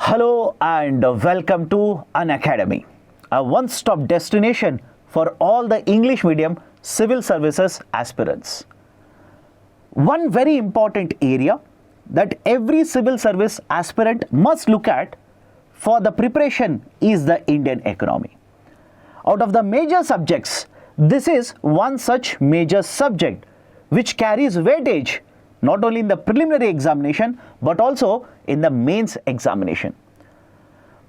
Hello and welcome to Unacademy, a one-stop destination for all the English medium civil services aspirants. One very important area that every civil service aspirant must look at for the preparation is the Indian economy. Out of the major subjects, this is one such major subject which carries weightage not only in the preliminary examination but also in the mains examination.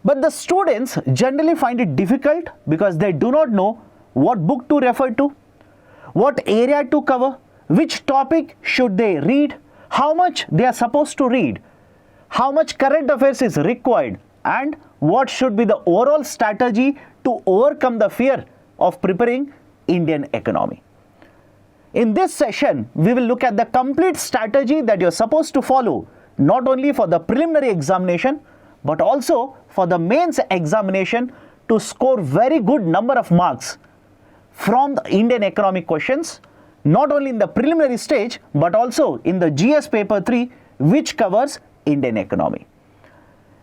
But the students generally find it difficult because they do not know what book to refer to, what area to cover, which topic should they read, how much they are supposed to read, how much current affairs is required, and what should be the overall strategy to overcome the fear of preparing Indian economy. In this session, we will look at the complete strategy that you are supposed to follow, not only for the preliminary examination, but also for the mains examination to score very good number of marks from the Indian economic questions, not only in the preliminary stage, but also in the GS paper 3, which covers Indian economy.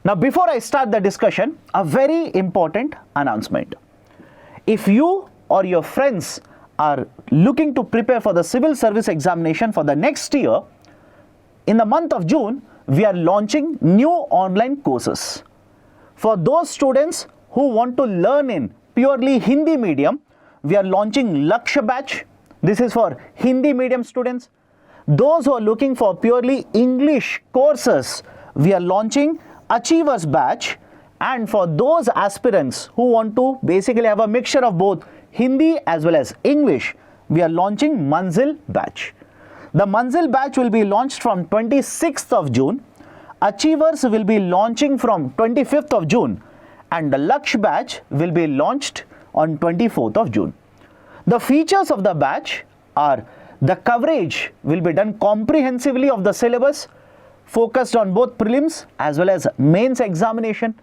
Now, before I start the discussion, a very important announcement. If you or your friends are looking to prepare for the civil service examination for the next year, in the month of June, we are launching new online courses. For those students who want to learn in purely Hindi medium, we are launching Lakshya batch. This is for Hindi medium students. Those who are looking for purely English courses, we are launching Achievers batch. And for those aspirants who want to basically have a mixture of both Hindi as well as English, we are launching Manzil batch. The Manzil batch will be launched from 26th of June. Achievers will be launching from 25th of June. And the Lakshya batch will be launched on 24th of June. The features of the batch are the coverage will be done comprehensively of the syllabus, focused on both prelims as well as mains examination.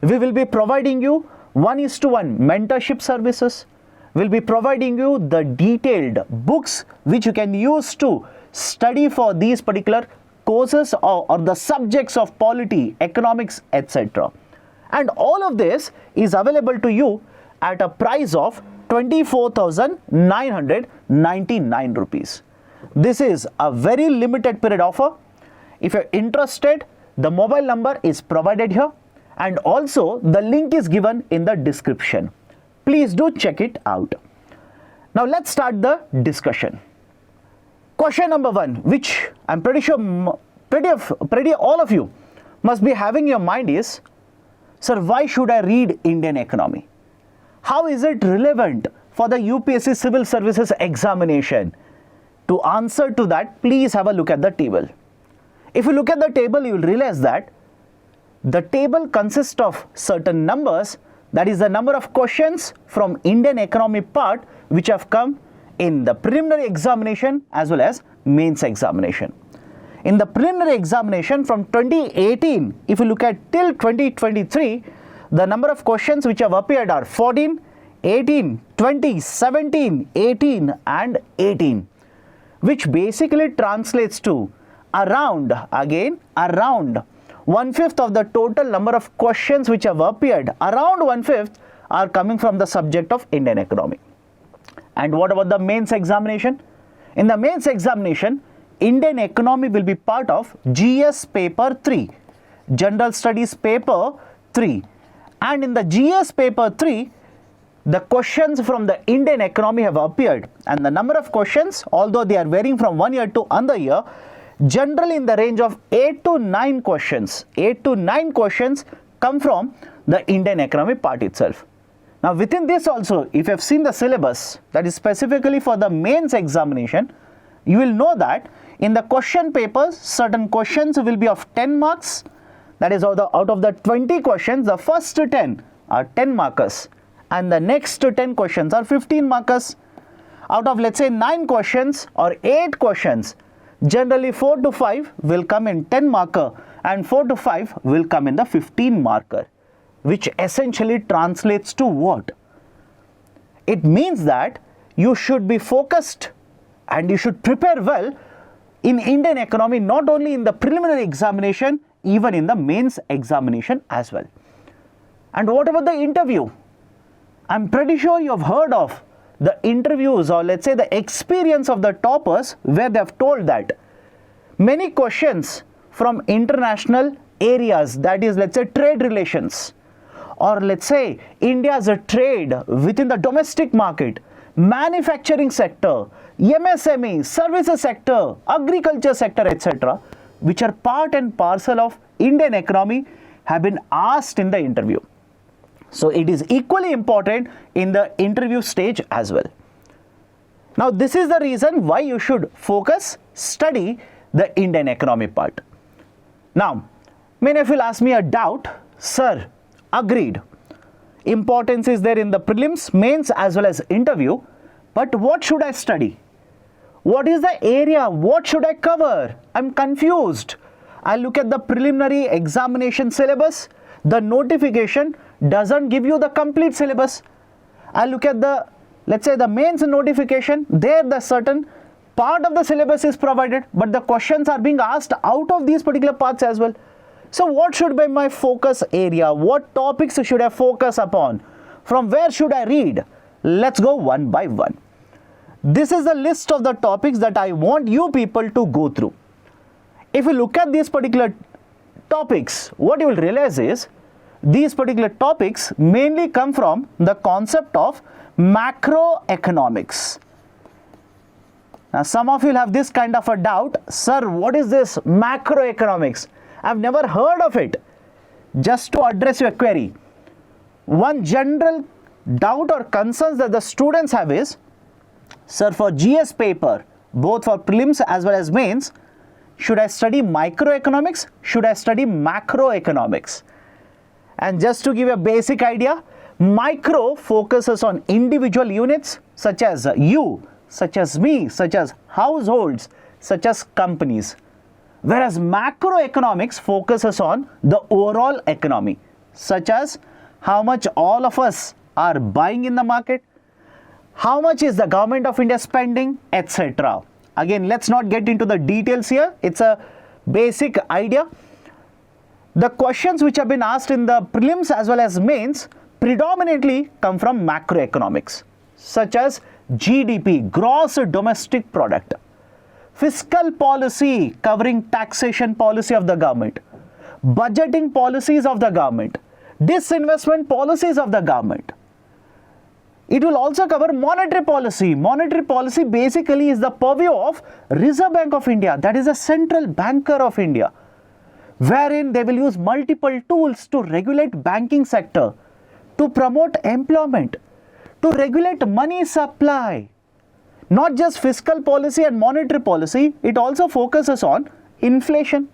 We will be providing you 1:1 mentorship services. We'll be providing you the detailed books which you can use to study for these particular courses or the subjects of polity, economics, etc. And all of this is available to you at a price of 24,999 rupees. This is a very limited period offer. If you're interested, the mobile number is provided here, and also the link is given in the description. Please do check it out. Now let's start the discussion. Question number 1, which I'm pretty sure pretty all of you must be having in your mind is, sir, why should I read Indian economy? How is it relevant for the UPSC Civil Services Examination? To answer to that, please have a look at the table. If you look at the table, you will realize that the table consists of certain numbers, that is the number of questions from Indian economy part which have come in the preliminary examination as well as mains examination. In the preliminary examination from 2018, if you look at till 2023, the number of questions which have appeared are 14, 18, 20, 17, 18 and 18, which basically translates to around 1/5 of the total number of questions which have appeared. Around 1/5 are coming from the subject of Indian economy. And what about the mains examination? In the mains examination, Indian economy will be part of GS paper 3, General Studies paper 3. And in the GS paper 3, the questions from the Indian economy have appeared. And the number of questions, although they are varying from one year to another year, generally in the range of 8 to 9 questions. 8 to 9 questions come from the Indian economy part itself. Now within this also, if you have seen the syllabus that is specifically for the mains examination, you will know that in the question papers, certain questions will be of 10 marks. That is out of the 20 questions, the first 10 are 10 markers and the next 10 questions are 15 markers. Out of, let's say, 9 questions or 8 questions, generally 4 to 5 will come in 10 marker and 4 to 5 will come in the 15 marker, which essentially translates to what? It means that you should be focused and you should prepare well in Indian economy, not only in the preliminary examination, even in the mains examination as well. And what about the interview? I'm pretty sure you've heard of the interviews, or let's say the experience of the toppers, where they have told that many questions from international areas, that is, let's say trade relations, or let's say India's trade within the domestic market, manufacturing sector, MSME, services sector, agriculture sector, etc., which are part and parcel of Indian economy, have been asked in the interview. So it is equally important in the interview stage as well. Now this is the reason why you should focus, study the Indian economy part. Now, many of you will ask me a doubt, sir, agreed. Importance is there in the prelims, mains as well as interview, but what should I study? What is the area? What should I cover? I'm confused. I look at the preliminary examination syllabus. The notification doesn't give you the complete syllabus. I look at the, let's say, the mains notification. There the certain part of the syllabus is provided, but the questions are being asked out of these particular parts as well. So what should be my focus area? What topics should I focus upon? From where should I read? Let's go one by one. This is the list of the topics that I want you people to go through. If you look at these particular topics, what you will realize is these particular topics mainly come from the concept of macroeconomics. Now some of you will have this kind of a doubt, sir, what is this macroeconomics? I've never heard of it. Just to address your query, one general doubt or concerns that the students have is, sir, for GS paper, both for prelims as well as mains, should I study microeconomics? Should I study macroeconomics? And just to give you a basic idea, micro focuses on individual units such as you, such as me, such as households, such as companies. Whereas macroeconomics focuses on the overall economy, such as how much all of us are buying in the market, how much is the government of India spending, etc. Again, let's not get into the details here. It's a basic idea. The questions which have been asked in the prelims as well as mains predominantly come from macroeconomics, such as GDP, gross domestic product, fiscal policy covering taxation policy of the government, budgeting policies of the government, disinvestment policies of the government. It will also cover monetary policy. Monetary policy basically is the purview of Reserve Bank of India, that is a central banker of India, wherein they will use multiple tools to regulate banking sector, to promote employment, to regulate money supply. Not just fiscal policy and monetary policy, it also focuses on inflation.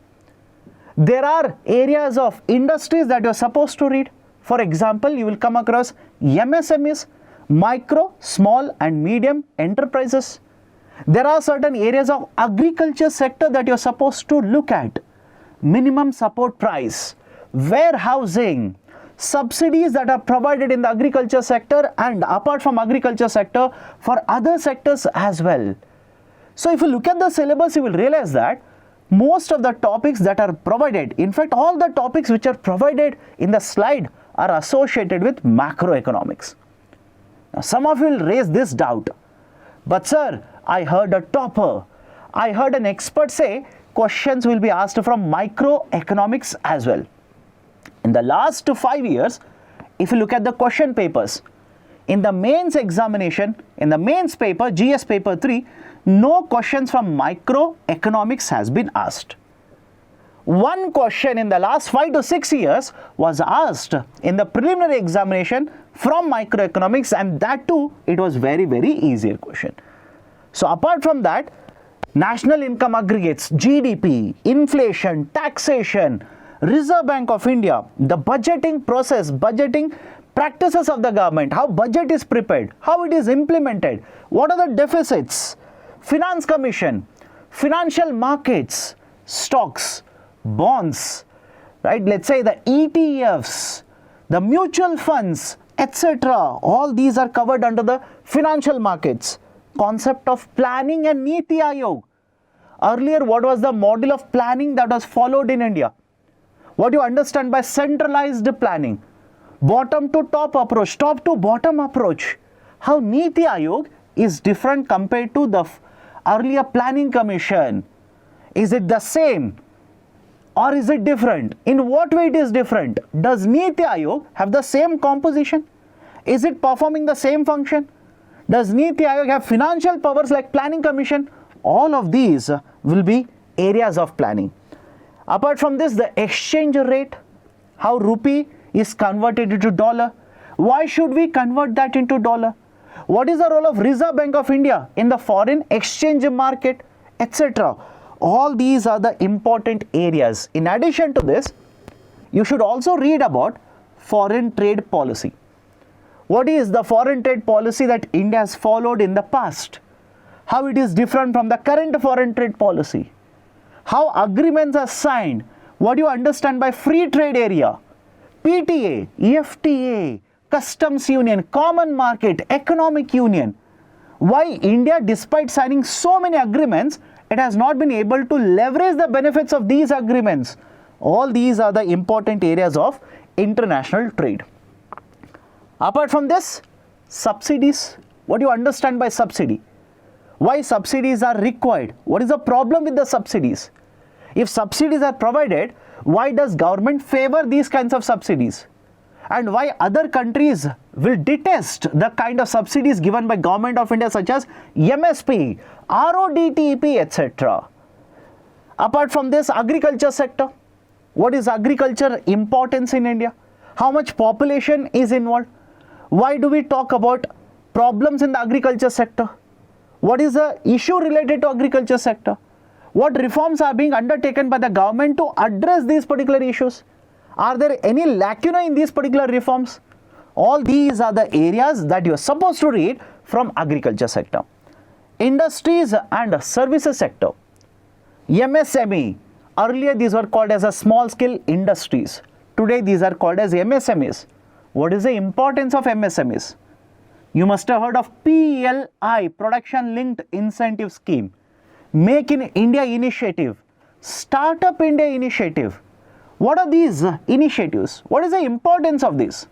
There are areas of industries that you are supposed to read. For example, you will come across MSMEs, micro, small and medium enterprises. There are certain areas of agriculture sector that you are supposed to look at. Minimum support price, warehousing, subsidies that are provided in the agriculture sector and apart from agriculture sector for other sectors as well. So if you look at the syllabus, you will realize that most of the topics that are provided, in fact all the topics which are provided in the slide are associated with macroeconomics. Now some of you will raise this doubt, but sir, I heard a topper, I heard an expert say questions will be asked from microeconomics as well. In the last 5 years, if you look at the question papers, in the mains examination, in the mains paper, GS paper 3, no questions from microeconomics has been asked. One question in the last 5 to 6 years was asked in the preliminary examination from microeconomics, and that too, it was very easier question. So apart from that, national income aggregates, GDP, inflation, taxation, Reserve Bank of India, the budgeting process, budgeting practices of the government, how budget is prepared, how it is implemented, what are the deficits, Finance Commission, financial markets, stocks, bonds, right? Let's say the ETFs, the mutual funds, etc. All these are covered under the financial markets. Concept of planning and Niti Aayog. Earlier, what was the model of planning that was followed in India? What do you understand by centralized planning? Bottom to top approach, top to bottom approach. How Niti Aayog is different compared to the earlier planning commission. Is it the same or is it different? In what way it is different? Does Niti Aayog have the same composition? Is it performing the same function? Does Niti Aayog have financial powers like planning commission? All of these will be areas of planning. Apart from this, the exchange rate, how rupee is converted into dollar. Why should we convert that into dollar? What is the role of Reserve Bank of India in the foreign exchange market, etc.? All these are the important areas. In addition to this, you should also read about foreign trade policy. What is the foreign trade policy that India has followed in the past? How it is different from the current foreign trade policy? How agreements are signed? What do you understand by free trade area? PTA, FTA, customs union, common market, economic union. Why India, despite signing so many agreements, it has not been able to leverage the benefits of these agreements? All these are the important areas of international trade. Apart from this, subsidies. What do you understand by subsidy? Why subsidies are required? What is the problem with the subsidies? If subsidies are provided, why does government favor these kinds of subsidies? And why other countries will detest the kind of subsidies given by Government of India such as MSP, RODTEP, etc. Apart from this, agriculture sector. What is agriculture importance in India? How much population is involved? Why do we talk about problems in the agriculture sector? What is the issue related to agriculture sector? What reforms are being undertaken by the government to address these particular issues? Are there any lacuna in these particular reforms? All these are the areas that you are supposed to read from agriculture sector. Industries and services sector. MSME. Earlier these were called as a small scale industries. Today these are called as MSMEs. What is the importance of MSMEs? You must have heard of PLI, Production Linked Incentive Scheme, Make in India Initiative, Startup India Initiative. What are these initiatives? What is the importance of this?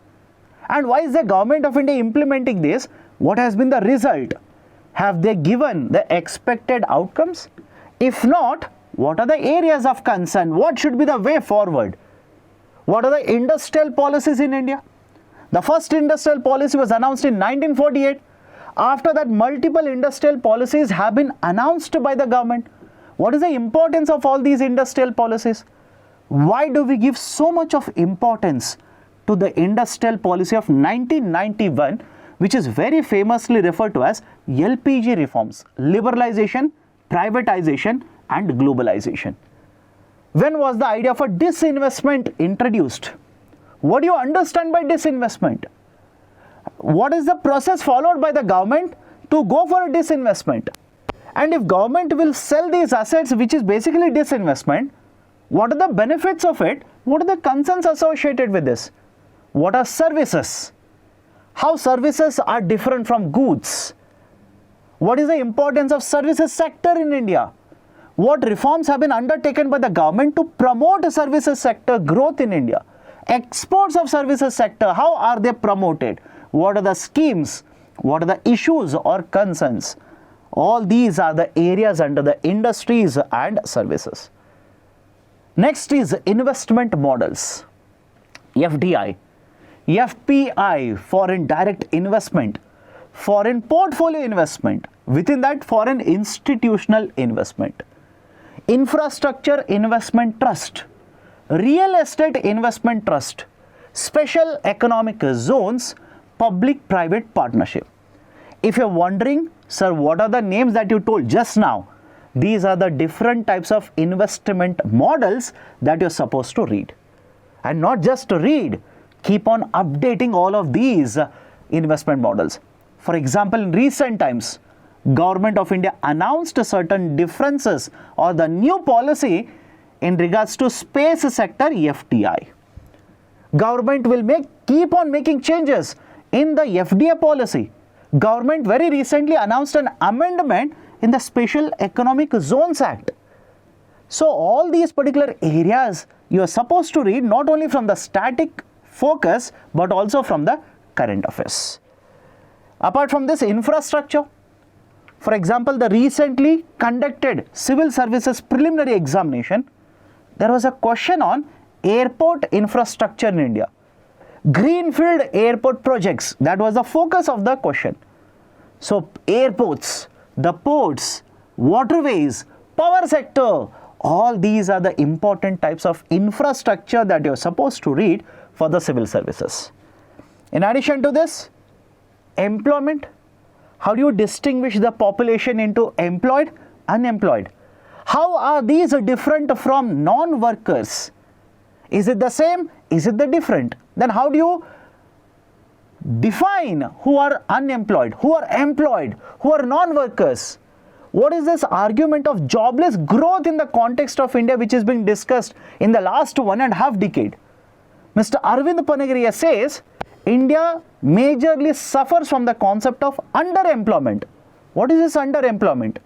And why is the Government of India implementing this? What has been the result? Have they given the expected outcomes? If not, what are the areas of concern? What should be the way forward? What are the industrial policies in India? The first industrial policy was announced in 1948. After that, multiple industrial policies have been announced by the government. What is the importance of all these industrial policies? Why do we give so much of importance to the industrial policy of 1991, which is very famously referred to as LPG reforms, liberalization, privatization and globalization? When was the idea for disinvestment introduced? What do you understand by disinvestment? What is the process followed by the government to go for a disinvestment? And if government will sell these assets, which is basically disinvestment, what are the benefits of it? What are the concerns associated with this? What are services? How services are different from goods? What is the importance of services sector in India? What reforms have been undertaken by the government to promote services sector growth in India? Exports of services sector, how are they promoted? What are the schemes? What are the issues or concerns? All these are the areas under the industries and services. Next is investment models. FDI, FPI, foreign direct investment, foreign portfolio investment, within that foreign institutional investment, infrastructure investment trust, real estate investment trust, special economic zones, public-private partnership. If you're wondering, sir, what are the names that you told just now? These are the different types of investment models that you're supposed to read. And not just to read, keep on updating all of these investment models. For example, in recent times, Government of India announced certain differences or the new policy in regards to space sector FDI. Government will keep on making changes in the FDI policy. Government very recently announced an amendment in the Special Economic Zones Act. So all these particular areas you are supposed to read not only from the static focus but also from the current affairs. Apart from this, infrastructure. For example, the recently conducted Civil Services Preliminary Examination, there was a question on airport infrastructure in India. Greenfield airport projects, that was the focus of the question. So airports, the ports, waterways, power sector, all these are the important types of infrastructure that you're supposed to read for the civil services. In addition to this, employment. How do you distinguish the population into employed, unemployed? How are these different from non-workers? Is it the same? Is it the different? Then how do you define who are unemployed, who are employed, who are non-workers? What is this argument of jobless growth in the context of India which is being discussed in the last 1.5 decades? Mr. Arvind Panagariya says, India majorly suffers from the concept of underemployment. What is this underemployment?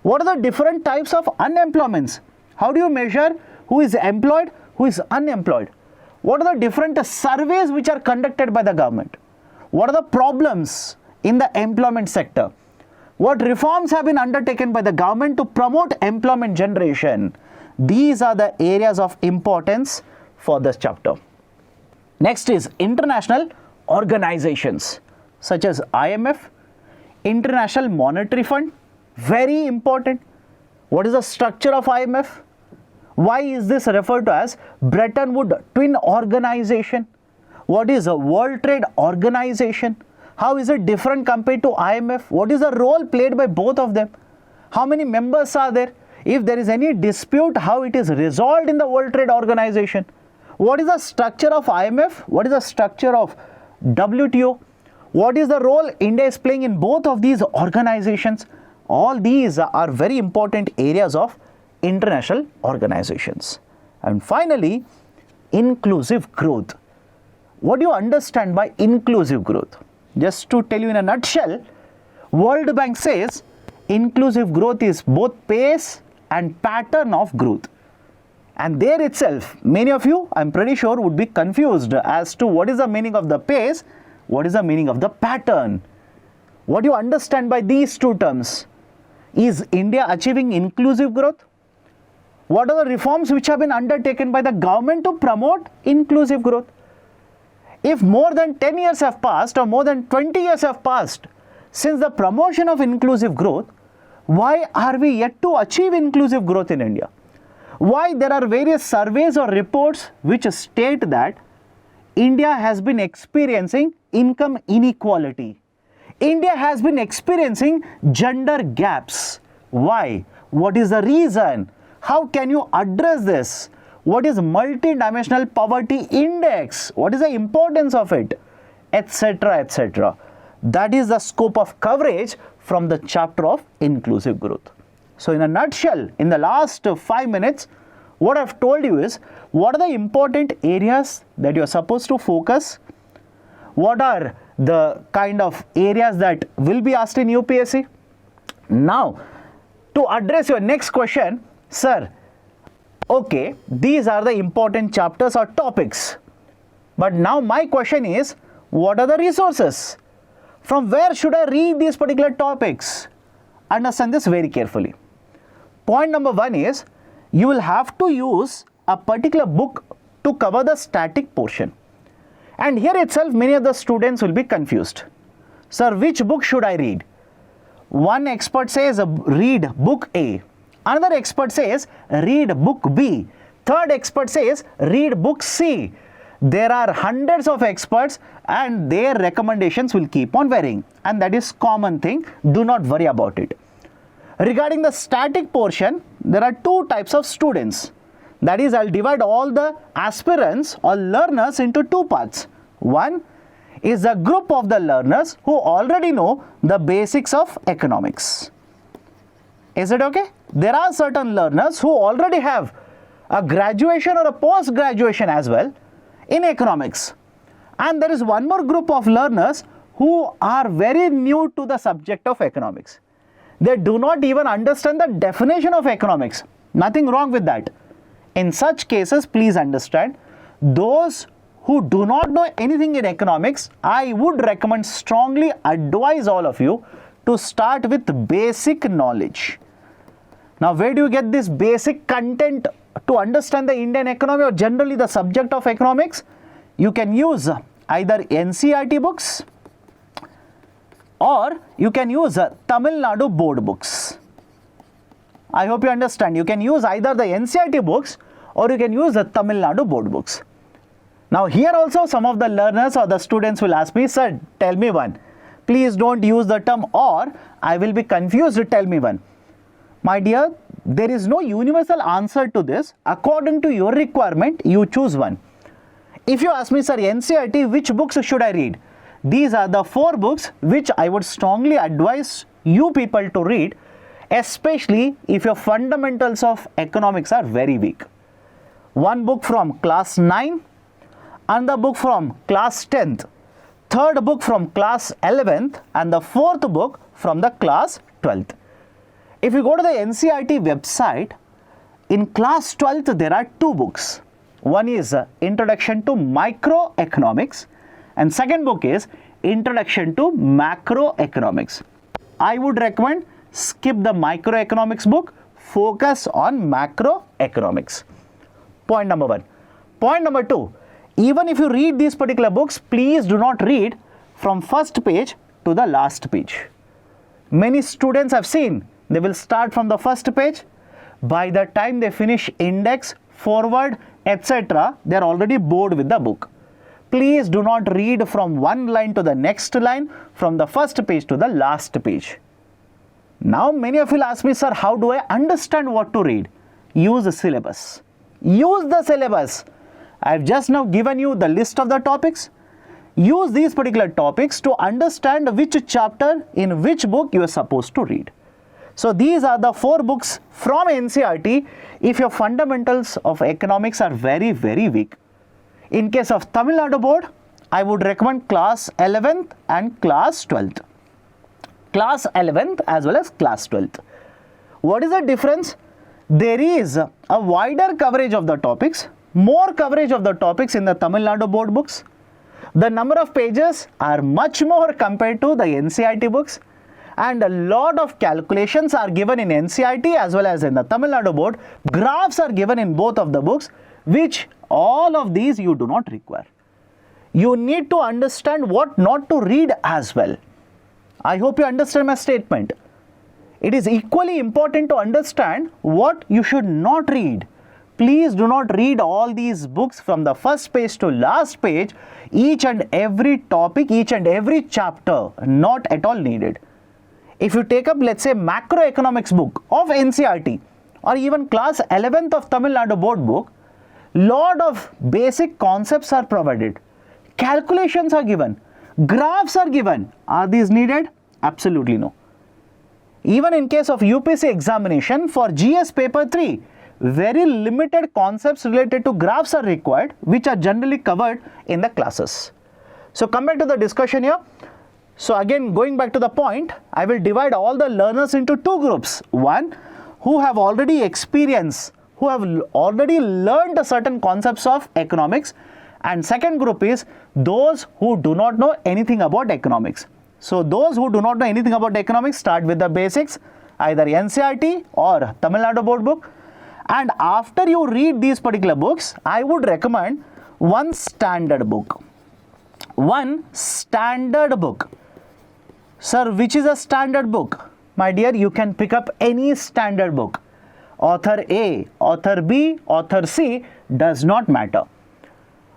What are the different types of unemployments? How do you measure who is employed, who is unemployed? What are the different surveys which are conducted by the government? What are the problems in the employment sector? What reforms have been undertaken by the government to promote employment generation? These are the areas of importance for this chapter. Next is international organizations such as IMF, International Monetary Fund, very important. What is the structure of IMF? Why is this referred to as Bretton Woods Twin Organization? What is a World Trade Organization? How is it different compared to IMF? What is the role played by both of them? How many members are there? If there is any dispute, how it is resolved in the World Trade Organization? What is the structure of IMF? What is the structure of WTO? What is the role India is playing in both of these organizations? All these are very important areas of international organizations. And finally, inclusive growth. What do you understand by inclusive growth? Just to tell you in a nutshell, World Bank says inclusive growth is both pace and pattern of growth. And there itself, many of you, I'm pretty sure, would be confused as to what is the meaning of the pace, what is the meaning of the pattern. What do you understand by these two terms? Is India achieving inclusive growth? What are the reforms which have been undertaken by the government to promote inclusive growth? If more than 10 years have passed or more than 20 years have passed since the promotion of inclusive growth, why are we yet to achieve inclusive growth in India? Why there are various surveys or reports which state that India has been experiencing income inequality. India has been experiencing gender gaps. Why? What is the reason? How can you address this? What is multidimensional poverty index? What is the importance of it? Etc. etc. That is the scope of coverage from the chapter of inclusive growth. So in a nutshell, in the last 5 minutes, what I've told you is what are the important areas that you're supposed to focus? What are the kind of areas that will be asked in UPSC? Now, to address your next question, sir, okay, these are the important chapters or topics. But now my question is, what are the resources? From where should I read these particular topics? Understand this very carefully. Point number 1 is, you will have to use a particular book to cover the static portion. And here itself, many of the students will be confused. Sir, which book should I read? One expert says, read book A. Another expert says, read book B. Third expert says, read book C. There are hundreds of experts and their recommendations will keep on varying. And that is common thing. Do not worry about it. Regarding the static portion, there are two types of students. That is, I'll divide all the aspirants or learners into two parts. One is a group of the learners who already know the basics of economics. Is it okay? There are certain learners who already have a graduation or a post-graduation as well in economics. And there is one more group of learners who are very new to the subject of economics. They do not even understand the definition of economics. Nothing wrong with that. In such cases, please understand, those who do not know anything in economics, I would recommend, strongly advise all of you to start with basic knowledge. Now, where do you get this basic content to understand the Indian economy or generally the subject of economics? You can use either NCERT books or you can use Tamil Nadu board books. I hope you understand. You can use either the NCERT books or you can use the Tamil Nadu board books. Now, here also some of the learners or the students will ask me, sir, tell me one. Please don't use the term or, I will be confused, tell me one. My dear, there is no universal answer to this. According to your requirement, you choose one. If you ask me, sir, NCERT, which books should I read? These are the 4 books which I would strongly advise you people to read, especially if your fundamentals of economics are very weak. One book from class 9, another book from class 10th, third book from class 11th, and the 4th book from the class 12th. If you go to the NCERT website, in class 12th there are 2 books. One is Introduction to Microeconomics and second book is Introduction to Macroeconomics. I would recommend skip the microeconomics book, focus on macroeconomics. Point number 1. Point number 2. Even if you read these particular books, please do not read from first page to the last page. Many students have seen, they will start from the first page. By the time they finish index, forward, etc., they are already bored with the book. Please do not read from one line to the next line, from the first page to the last page. Now, many of you will ask me, sir, how do I understand what to read? Use the syllabus. Use the syllabus. I have just now given you the list of the topics. Use these particular topics to understand which chapter in which book you are supposed to read. So, these are the 4 books from NCERT if your fundamentals of economics are very, very weak. In case of Tamil Nadu board, I would recommend class 11th and class 12th. Class 11th as well as class 12th. What is the difference? There is a wider coverage of the topics, more coverage of the topics in the Tamil Nadu board books. The number of pages are much more compared to the NCERT books, and a lot of calculations are given in NCERT as well as in the Tamil Nadu board. Graphs are given in both of the books, which all of these you do not require. You need to understand what not to read as well. I hope you understand my statement. It is equally important to understand what you should not read. Please do not read all these books from the first page to last page, each and every topic, each and every chapter, not at all needed. If you take up, let's say, macroeconomics book of NCERT or even class 11th of Tamil Nadu board book, lot of basic concepts are provided. Calculations are given. Graphs are given. Are these needed? Absolutely no. Even in case of UPSC examination for GS paper 3, very limited concepts related to graphs are required, which are generally covered in the classes. So, come back to the discussion here. So, again, going back to the point, I will divide all the learners into 2 groups. One, who have already experienced, who have already learned certain concepts of economics, and second group is those who do not know anything about economics. So, those who do not know anything about economics start with the basics, either NCERT or Tamil Nadu board book. And after you read these particular books, I would recommend one standard book. One standard book. Sir, which is a standard book? My dear, you can pick up any standard book. Author A, author B, author C, does not matter.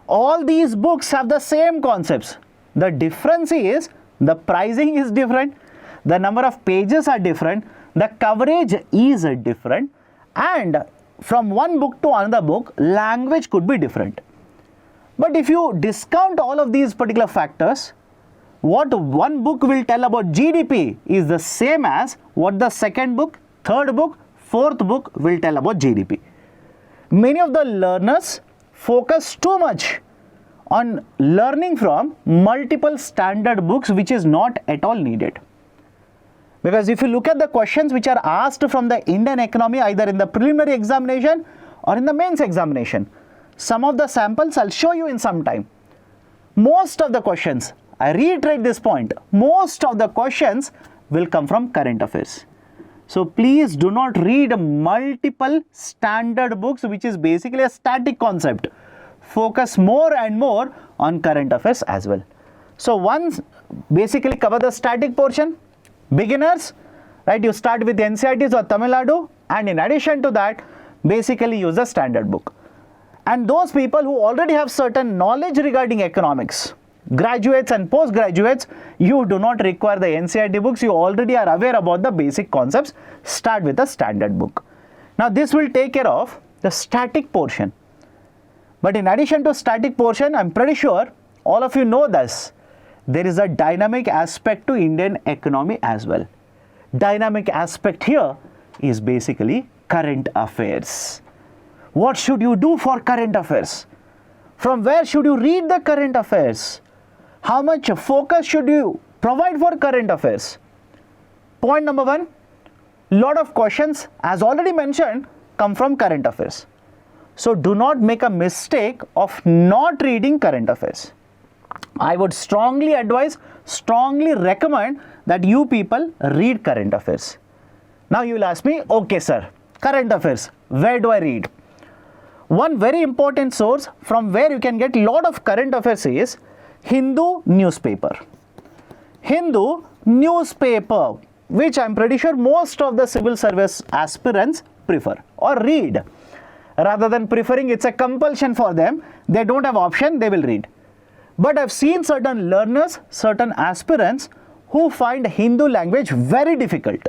All these books have the same concepts. The difference is the pricing is different, the number of pages are different, the coverage is different, and from one book to another book, language could be different. But if you discount all of these particular factors, what one book will tell about GDP is the same as what the second book, third book, fourth book will tell about GDP. Many of the learners focus too much on learning from multiple standard books, which is not at all needed. Because if you look at the questions which are asked from the Indian economy, either in the preliminary examination or in the mains examination. Some of the samples I'll show you in some time. Most of the questions, I reiterate this point, most of the questions will come from current affairs. So please do not read multiple standard books, which is basically a static concept. Focus more and more on current affairs as well. So once basically cover the static portion, beginners, right, you start with NCERTs or Tamil Nadu, and in addition to that, basically use the standard book. And those people who already have certain knowledge regarding economics, graduates and postgraduates, you do not require the NCERT books, you already are aware about the basic concepts, start with the standard book. Now this will take care of the static portion. But in addition to static portion, I'm pretty sure all of you know this, there is a dynamic aspect to Indian economy as well. Dynamic aspect here is basically current affairs. What should you do for current affairs? From where should you read the current affairs? How much focus should you provide for current affairs? Point number one, lot of questions, as already mentioned, come from current affairs. So do not make a mistake of not reading current affairs. I would strongly advise, strongly recommend that you people read current affairs. Now you will ask me, okay sir, current affairs, where do I read? One very important source from where you can get a lot of current affairs is Hindu newspaper. Hindu newspaper, which I'm pretty sure most of the civil service aspirants prefer or read. Rather than preferring, it's a compulsion for them. They don't have option, they will read. But I've seen certain learners, certain aspirants who find Hindu language very difficult.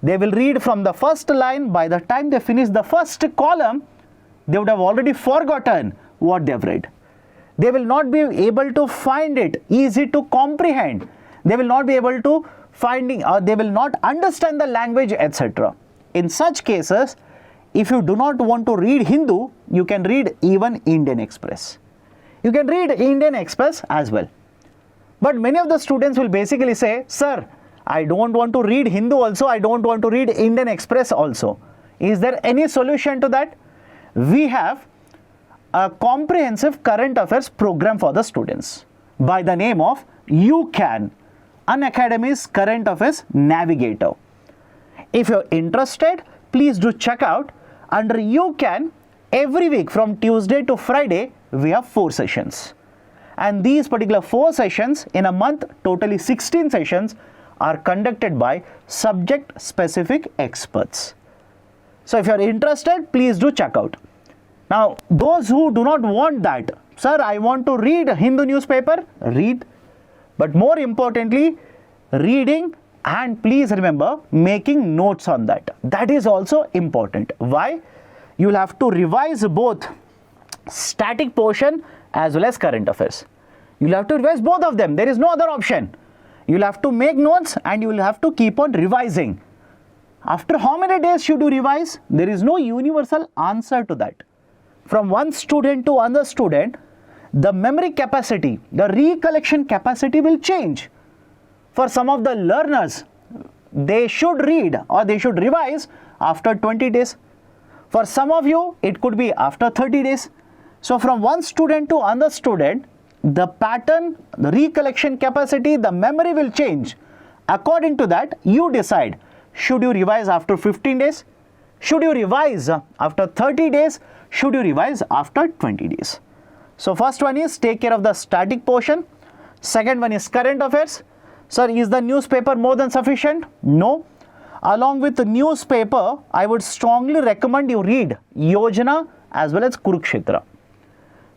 They will read from the first line. By the time they finish the first column, they would have already forgotten what they've read. They will not be able to find it easy to comprehend. They will not be able to finding, or they will not understand the language, etc. In such cases, if you do not want to read Hindu, you can read even Indian Express. You can read Indian Express as well. But many of the students will basically say, sir, I don't want to read Hindu also, I don't want to read Indian Express also. Is there any solution to that? We have a comprehensive current affairs program for the students by the name of UCAN, Unacademy's Current Affairs Navigator. If you're interested, please do check out. Under UCAN, every week from Tuesday to Friday, we have 4 sessions. And these particular 4 sessions in a month, totally 16 sessions, are conducted by subject-specific experts. So if you are interested, please do check out. Now, those who do not want that, sir, I want to read Hindu newspaper, read. But more importantly, reading, and please remember, making notes on that. That is also important. Why? You will have to revise both static portion as well as current affairs. You will have to revise both of them. There is no other option. You will have to make notes and you will have to keep on revising. After how many days should you revise? There is no universal answer to that. From one student to another student, the memory capacity, the recollection capacity will change. For some of the learners, they should read or they should revise after 20 days. For some of you, it could be after 30 days. So from one student to another student, the pattern, the recollection capacity, the memory will change. According to that, you decide, should you revise after 15 days? Should you revise after 30 days? Should you revise after 20 days? So first one is take care of the static portion. Second one is current affairs. Sir, is the newspaper more than sufficient? No. Along with the newspaper, I would strongly recommend you read Yojana as well as Kurukshetra.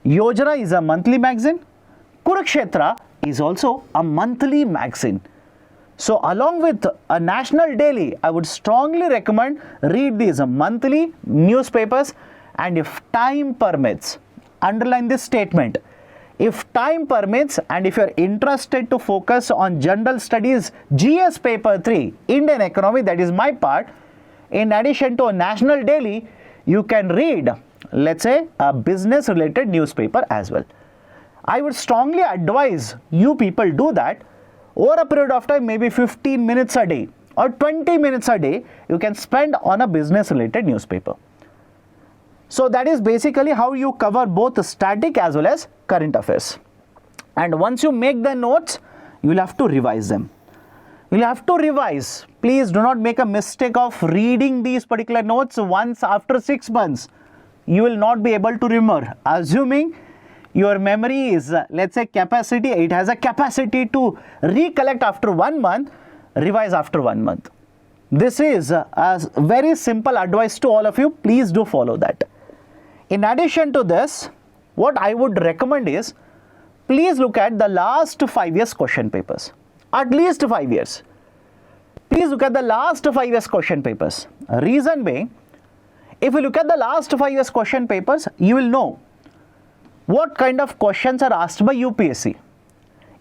Yojana is a monthly magazine. Kurukshetra is also a monthly magazine. So along with a national daily, I would strongly recommend read these monthly newspapers, and if time permits, underline this statement, if time permits and if you are interested to focus on general studies GS paper 3 Indian economy, that is my part, in addition to a national daily, you can read, let's say, a business related newspaper as well. I would strongly advise you people do that. Over a period of time, maybe 15 minutes a day or 20 minutes a day, you can spend on a business related newspaper. So that is basically how you cover both static as well as current affairs. And once you make the notes, you will have to revise them. You will have to revise. Please do not make a mistake of reading these particular notes once after 6 months. You will not be able to remember. Assuming your memory is, let's say, capacity, it has a capacity to recollect after 1 month, revise after 1 month. This is a very simple advice to all of you. Please do follow that. In addition to this, what I would recommend is, please look at the last 5 years question papers. At least 5 years. Please look at the last 5 years question papers. Reason being, if you look at the last 5 years question papers, you will know what kind of questions are asked by UPSC.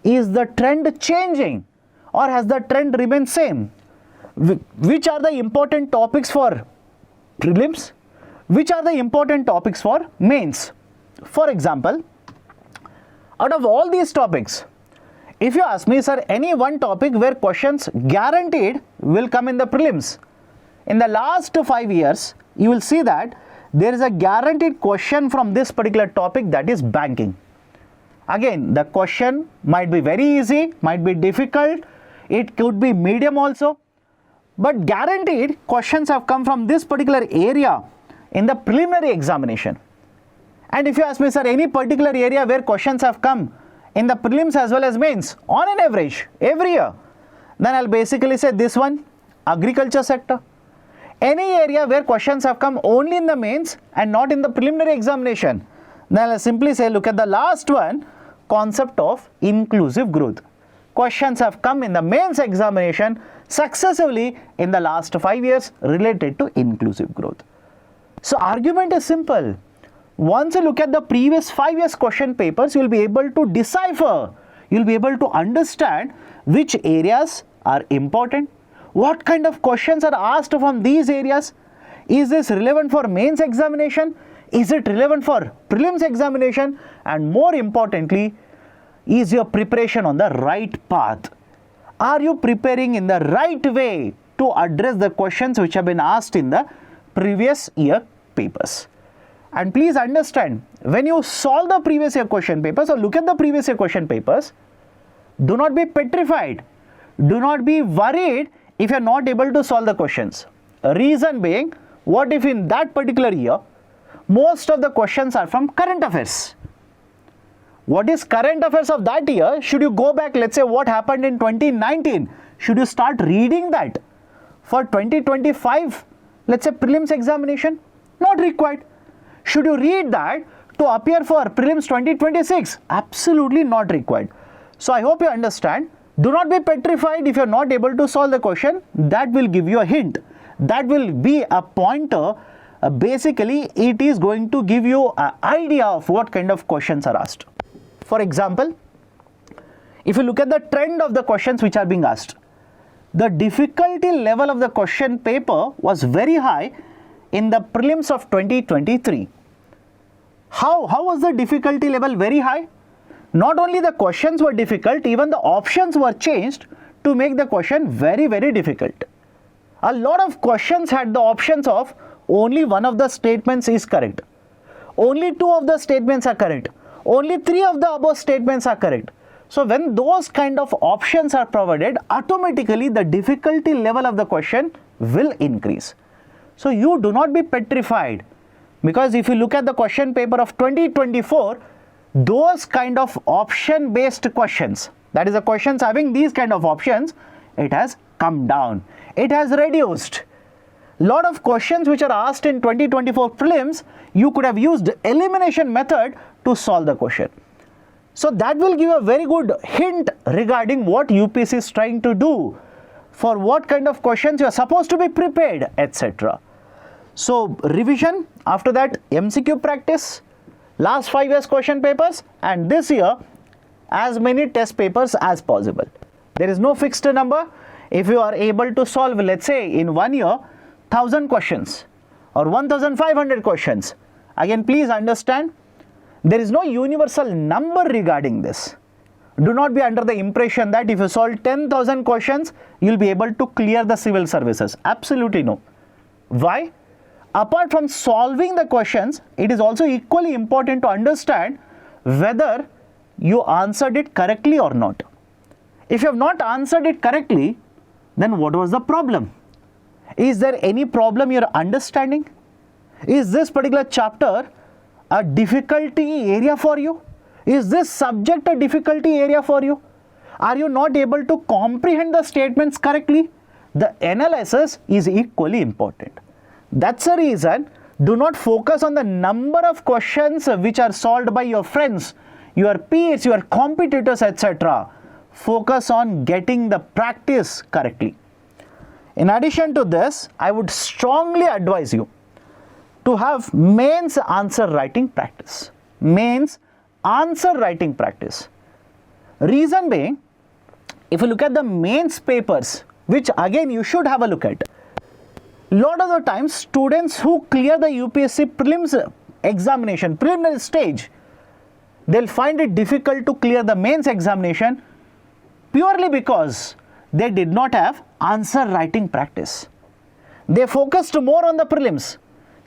Is the trend changing or has the trend remained same? Which are the important topics for prelims? Which are the important topics for mains? For example, out of all these topics, if you ask me, sir, any one topic where questions guaranteed will come in the prelims, in the last 5 years, you will see that there is a guaranteed question from this particular topic, that is banking. Again, the question might be very easy, might be difficult, it could be medium also, but guaranteed questions have come from this particular area in the preliminary examination. And if you ask me, sir, any particular area where questions have come in the prelims as well as mains on an average every year, then I'll basically say this one, agriculture sector. Any area where questions have come only in the mains and not in the preliminary examination, then I'll simply say, look at the last one, concept of inclusive growth. Questions have come in the mains examination successively in the last 5 years related to inclusive growth. So argument is simple. Once you look at the previous 5 years question papers, you will be able to decipher, you will be able to understand which areas are important, what kind of questions are asked from these areas. Is this relevant for mains examination? Is it relevant for prelims examination? And more importantly, is your preparation on the right path? Are you preparing in the right way to address the questions which have been asked in the previous year papers? And please understand, when you solve the previous year question papers or look at the previous year question papers, do not be petrified. Do not be worried if you are not able to solve the questions. Reason being, what if in that particular year, most of the questions are from current affairs? What is current affairs of that year? Should you go back, let's say what happened in 2019, should you start reading that for 2025, let's say prelims examination? Not required. Should you read that to appear for prelims 2026? Absolutely not required. So I hope you understand. Do not be petrified if you are not able to solve the question. That will give you a hint. That will be a pointer. Basically, it is going to give you an idea of what kind of questions are asked. For example, if you look at the trend of the questions which are being asked, the difficulty level of the question paper was very high in the prelims of 2023. How was the difficulty level very high? Not only the questions were difficult, even the options were changed to make the question very, very difficult. A lot of questions had the options of only one of the statements is correct, only two of the statements are correct, only three of the above statements are correct. So when those kind of options are provided, automatically the difficulty level of the question will increase. So you do not be petrified, because if you look at the question paper of 2024, those kind of option based questions, that is the questions having these kind of options, it has come down, it has reduced. Lot of questions which are asked in 2024 prelims, you could have used elimination method to solve the question. So that will give a very good hint regarding what UPSC is trying to do, for what kind of questions you are supposed to be prepared, etc. So revision, after that MCQ practice, last 5 years question papers, and this year as many test papers as possible. There is no fixed number. If you are able to solve, let's say in 1 year, 1000 questions or 1500 questions, again please understand, there is no universal number regarding this. Do not be under the impression that if you solve 10,000 questions, you will be able to clear the civil services. Absolutely no. Why? apart from solving the questions, it is also equally important to understand whether you answered it correctly or not. If you have not answered it correctly, then what was the problem? Is there any problem you're understanding? Is this particular chapter a difficulty area for you? Is this subject a difficulty area for you? Are you not able to comprehend the statements correctly? The analysis is equally important. That's the reason, do not focus on the number of questions which are solved by your friends, your peers, your competitors, etc. Focus on getting the practice correctly. In addition to this, I would strongly advise you to have mains answer writing practice. Mains answer writing practice. Reason being, if you look at the mains papers, which again you should have a look at, lot of the times students who clear the UPSC prelims examination, preliminary stage, they'll find it difficult to clear the mains examination purely because they did not have answer writing practice. They focused more on the prelims.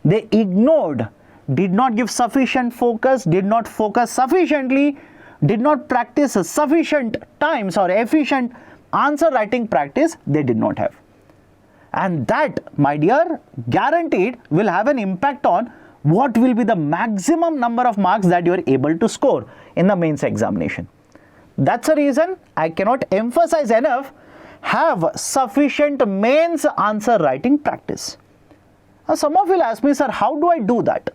They ignored, did not give sufficient focus, did not focus sufficiently, did not practice sufficient times or efficient answer writing practice they did not have. And that, my dear, guaranteed will have an impact on what will be the maximum number of marks that you are able to score in the mains examination. That's the reason I cannot emphasize enough, have sufficient mains answer writing practice. Now, some of you will ask me, sir, how do I do that?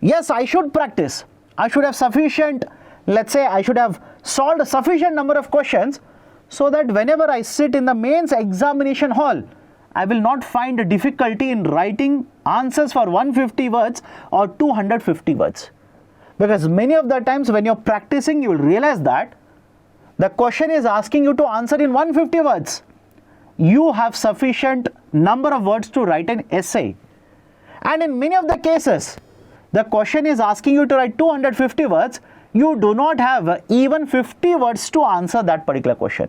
Yes, I should practice. I should have sufficient, let's say I should have solved a sufficient number of questions so that whenever I sit in the mains examination hall, I will not find a difficulty in writing answers for 150 words or 250 words. Because many of the times when you're practicing, you will realize that the question is asking you to answer in 150 words. You have sufficient number of words to write an essay. And in many of the cases, the question is asking you to write 250 words. You do not have even 50 words to answer that particular question.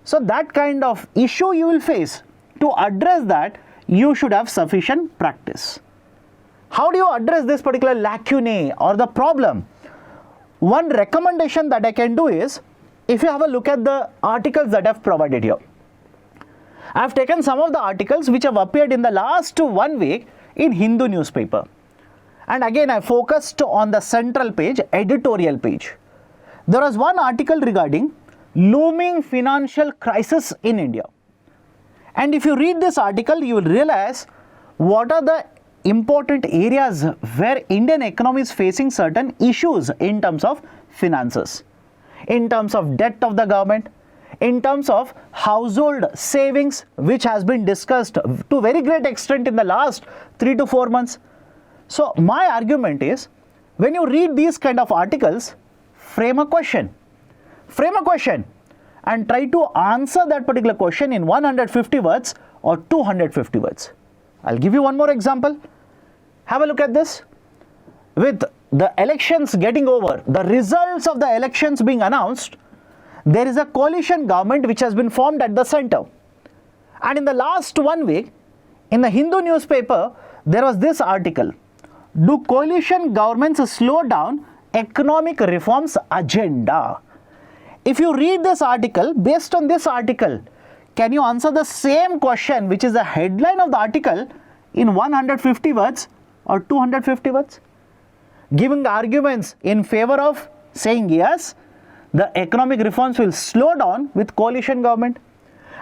So that kind of issue you will face. To address that, you should have sufficient practice. How do you address this particular lacunae or the problem? One recommendation that I can do is, if you have a look at the articles that I have provided here. I have taken some of the articles which have appeared in the last 1 week in Hindu newspaper. And again, I focused on the central page, editorial page. There was one article regarding looming financial crisis in India. And if you read this article, you will realize what are the important areas where Indian economy is facing certain issues in terms of finances, in terms of debt of the government, in terms of household savings, which has been discussed to very great extent in the last 3 to 4 months. So my argument is, when you read these kind of articles, frame a question and try to answer that particular question in 150 words or 250 words. I'll give you one more example. Have a look at this. With the elections getting over, the results of the elections being announced, there is a coalition government which has been formed at the center. And in the last 1 week, in the Hindu newspaper, there was this article. Do coalition governments slow down economic reforms agenda? If you read this article, based on this article, can you answer the same question, which is the headline of the article, in 150 words or 250 words? Giving arguments in favor of saying yes, the economic reforms will slow down with coalition government,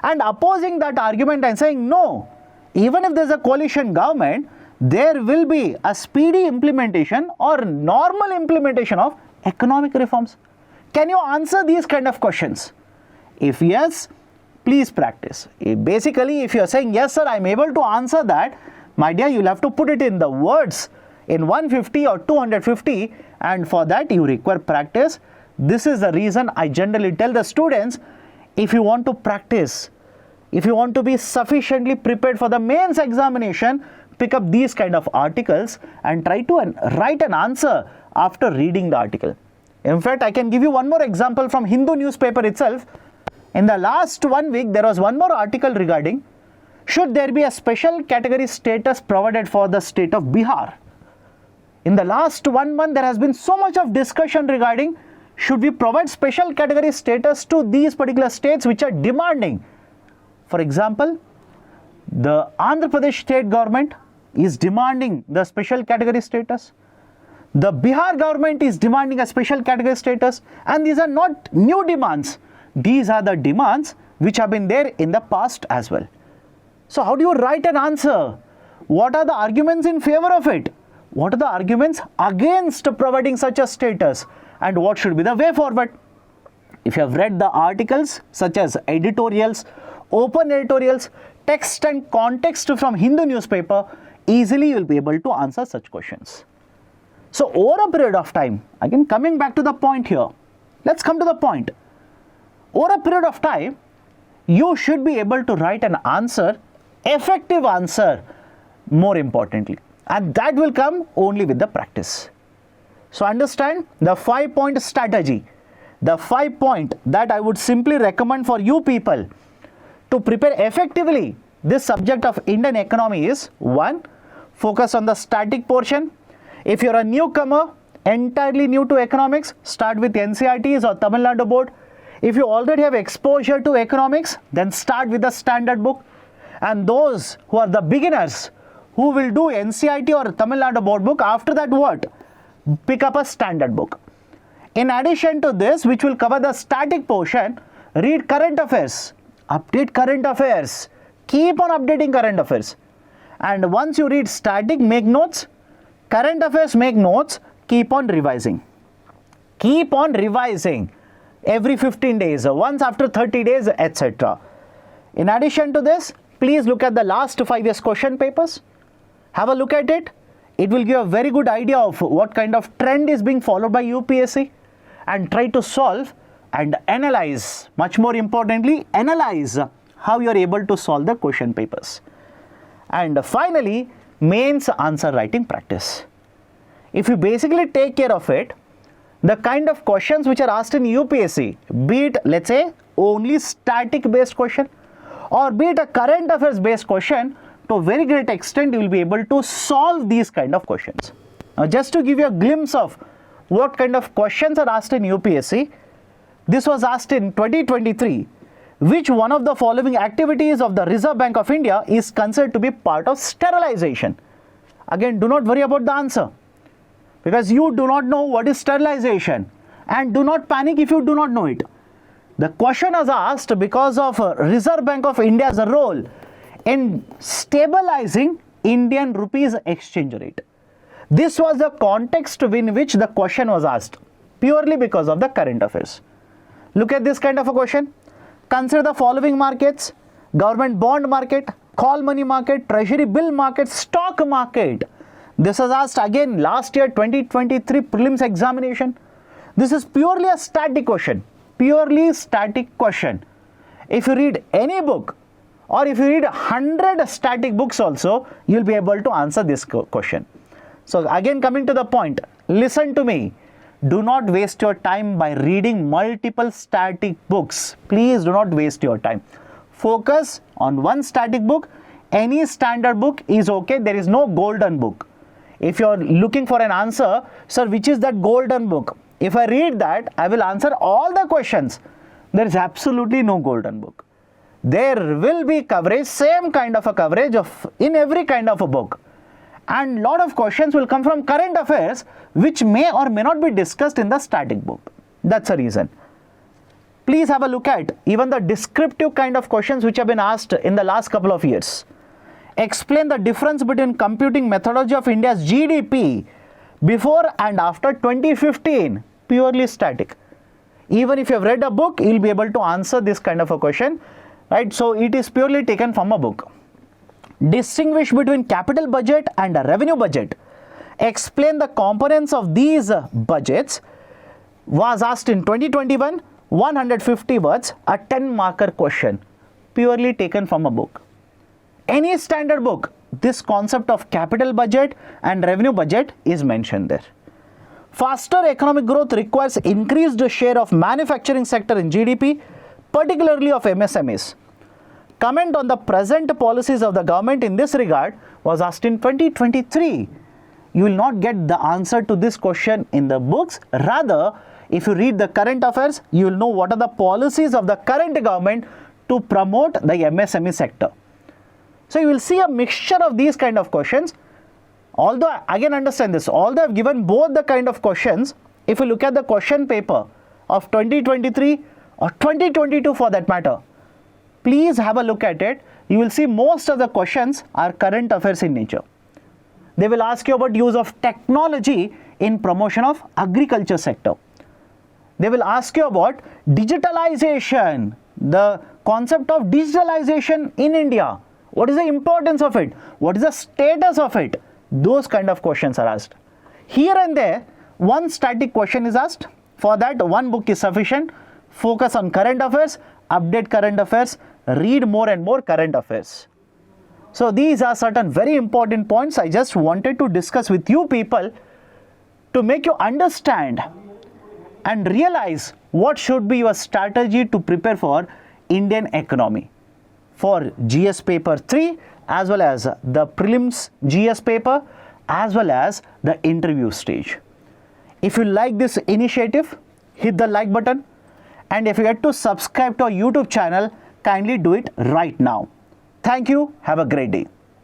and opposing that argument and saying no, even if there is a coalition government, there will be a speedy implementation or normal implementation of economic reforms. Can you answer these kind of questions? If yes, please practice. Basically, if you are saying yes sir, I am able to answer that, my dear, you will have to put it in the words in 150 or 250, and for that you require practice. This is the reason I generally tell the students, if you want to practice, if you want to be sufficiently prepared for the mains examination, pick up these kind of articles and try to write an answer after reading the article. In fact, I can give you one more example from Hindu newspaper itself. In the last 1 week, there was one more article regarding should there be a special category status provided for the state of Bihar? In the last 1 month, there has been so much of discussion regarding should we provide special category status to these particular states which are demanding. For example, the Andhra Pradesh state government is demanding the special category status. The Bihar government is demanding a special category status, and these are not new demands. These are the demands which have been there in the past as well. So how do you write an answer? What are the arguments in favor of it? What are the arguments against providing such a status? And what should be the way forward? If you have read the articles such as editorials, open editorials, text and context from Hindu newspaper, easily you will be able to answer such questions. So over a period of time, again coming back to the point here, let's come to the point. Over a period of time, you should be able to write an answer, effective answer, more importantly, and that will come only with the practice. So understand the 5-point strategy. The 5-point that I would simply recommend for you people to prepare effectively this subject of Indian economy is: 1. Focus on the static portion. If you're a newcomer, entirely new to economics, start with NCERTs or Tamil Nadu board. If you already have exposure to economics, then start with the standard book. And those who are the beginners, who will do NCERT or Tamil Nadu board book, after that what? Pick up a standard book. In addition to this, which will cover the static portion, read current affairs, update current affairs, keep on updating current affairs. And once you read static, make notes, current affairs, make notes, keep on revising. Keep on revising every 15 days, once after 30 days, etc. In addition to this, please look at the last 5 years question papers. Have a look at it. It will give a very good idea of what kind of trend is being followed by UPSC, and try to solve and analyze, much more importantly, analyze how you are able to solve the question papers. And finally, mains answer writing practice. If you basically take care of it, the kind of questions which are asked in UPSC, be it, let's say, only static based question, or be it a current affairs based question, to a very great extent you will be able to solve these kind of questions. Now just to give you a glimpse of what kind of questions are asked in UPSC, this was asked in 2023. Which one of the following activities of the Reserve Bank of India is considered to be part of sterilization? Again, do not worry about the answer, because you do not know what is sterilization, and do not panic if you do not know it. The question was asked because of Reserve Bank of India's role in stabilizing Indian rupees exchange rate. This was the context in which the question was asked, purely because of the current affairs. Look at this kind of a question. Consider the following markets: government bond market, call money market, treasury bill market, stock market. This was asked again last year, 2023 prelims examination. This is purely a static question, purely static question. If you read any book, or if you read 100 static books also, you'll be able to answer this question. So again, coming to the point, listen to me. Do not waste your time by reading multiple static books. Please do not waste your time. Focus on one static book. Any standard book is okay. There is no golden book. If you are looking for an answer, sir, which is that golden book? If I read that, I will answer all the questions. There is absolutely no golden book. There will be coverage, same kind of a coverage in every kind of a book. And lot of questions will come from current affairs, which may or may not be discussed in the static book. That's the reason. Please have a look at even the descriptive kind of questions which have been asked in the last couple of years. Explain the difference between computing methodology of India's GDP before and after 2015. Purely static. Even if you have read a book, you will be able to answer this kind of a question, right? So it is purely taken from a book. Distinguish between capital budget and a revenue budget. Explain the components of these budgets. Was asked in 2021, 150 words, a 10-marker question, purely taken from a book. Any standard book, this concept of capital budget and revenue budget is mentioned there. Faster economic growth requires increased share of manufacturing sector in GDP, particularly of MSMEs. comment on the present policies of the government in this regard was asked in 2023. You will not get the answer to this question in the books. Rather, if you read the current affairs, you will know what are the policies of the current government to promote the MSME sector. So you will see a mixture of these kind of questions. Although, again understand this, although I have given both the kind of questions, if you look at the question paper of 2023 or 2022 for that matter, please have a look at it. You will see most of the questions are current affairs in nature. They will ask you about use of technology in promotion of agriculture sector. They will ask you about digitalization, the concept of digitalization in India. What is the importance of it? What is the status of it? Those kind of questions are asked. Here and there, one static question is asked. For that, one book is sufficient. Focus on current affairs, update current affairs, read more and more current affairs. So these are certain very important points I just wanted to discuss with you people to make you understand and realize what should be your strategy to prepare for Indian economy for GS paper 3 as well as the prelims GS paper as well as the interview stage. If you like this initiative, hit the like button, and if you get to subscribe to our YouTube channel, kindly do it right now. Thank you. Have a great day.